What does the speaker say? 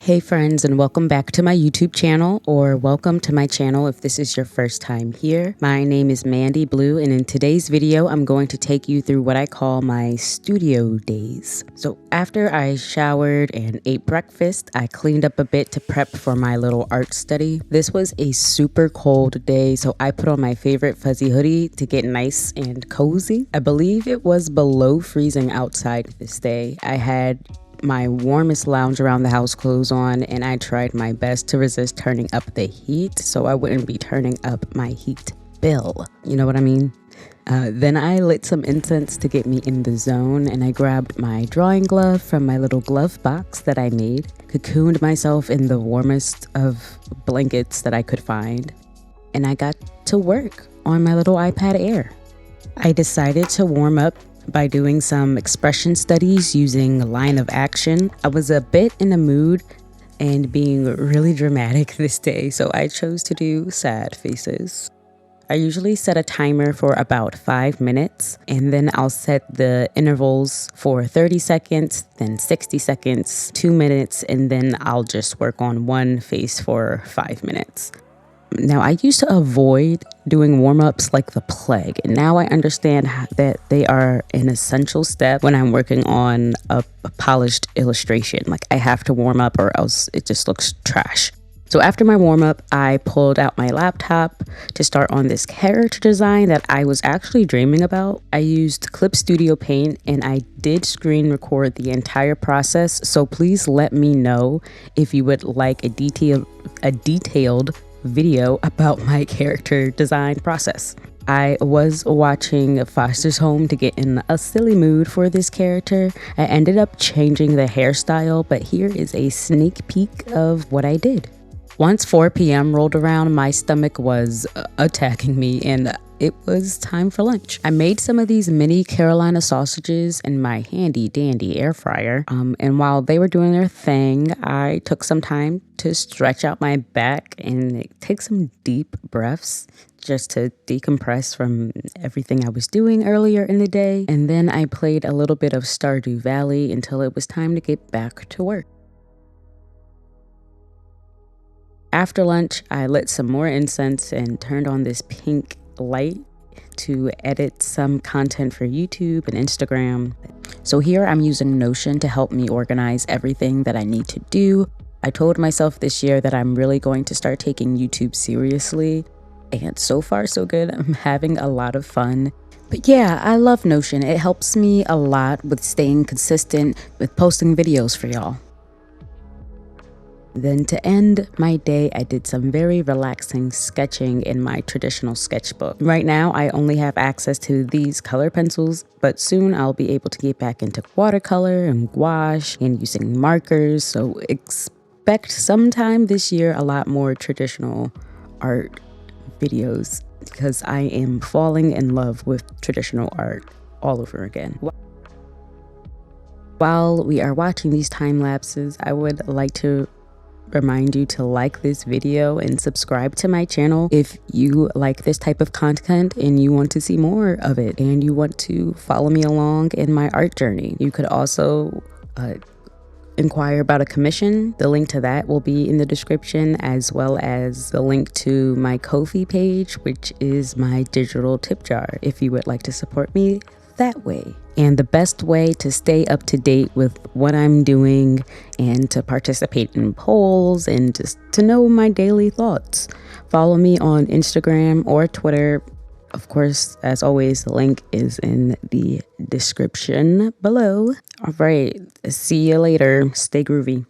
Hey friends, and welcome back to my YouTube channel, or welcome to my channel if this is your first time here. My name is Mandy Blue, and in today's video I'm going to take you through what I call my studio days. So after I showered and ate breakfast, I cleaned up a bit to prep for my little art study. This was a super cold day, so I put on my favorite fuzzy hoodie to get nice and cozy. I believe it was below freezing outside this day. I had my warmest lounge around the house clothes on, and I tried my best to resist turning up the heat so I wouldn't be turning up my heat bill. You know what I mean? Then I lit some incense to get me in the zone, and I grabbed my drawing glove from my little glove box that I made, cocooned myself in the warmest of blankets that I could find, and I got to work on my little iPad Air. I decided to warm up by doing some expression studies using line of action. I was a bit in the mood and being really dramatic this day, so I chose to do sad faces. I usually set a timer for about 5 minutes, and then I'll set the intervals for 30 seconds, then 60 seconds, 2 minutes, and then I'll just work on one face for 5 minutes. Now, I used to avoid doing warm-ups like the plague, and now I understand that they are an essential step when I'm working on a polished illustration. Like, I have to warm up or else it just looks trash. So after my warm-up, I pulled out my laptop to start on this character design that I was actually dreaming about. I used Clip Studio Paint, and I did screen record the entire process, so please let me know if you would like a detailed video about my character design process. I was watching Foster's Home to get in a silly mood for this character. I ended up changing the hairstyle, but here is a sneak peek of what I did. Once 4 p.m. rolled around, my stomach was attacking me and it was time for lunch. I made some of these mini Carolina sausages in my handy dandy air fryer. And while they were doing their thing, I took some time to stretch out my back and take some deep breaths just to decompress from everything I was doing earlier in the day. And then I played a little bit of Stardew Valley until it was time to get back to work. After lunch, I lit some more incense and turned on this pink light to edit some content for YouTube and Instagram. So here I'm using Notion to help me organize everything that I need to do. I told myself this year that I'm really going to start taking YouTube seriously, and so far so good. I'm having a lot of fun. But yeah, I love Notion. It helps me a lot with staying consistent with posting videos for y'all. Then to end my day, I did some very relaxing sketching in my traditional sketchbook. Right now, I only have access to these color pencils, but soon I'll be able to get back into watercolor and gouache and using markers. So expect sometime this year a lot more traditional art videos because I am falling in love with traditional art all over again. While we are watching these time lapses, I would like to remind you to like this video and subscribe to my channel if you like this type of content and you want to see more of it and you want to follow me along in my art journey. You could also inquire about a commission. The link to that will be in the description, as well as the link to my Ko-fi page, which is my digital tip jar if you would like to support me that way. And the best way to stay up to date with what I'm doing and to participate in polls and just to know my daily thoughts, follow me on Instagram or Twitter. Of course, as always, the link is in the description below. All right, see you later. Stay groovy.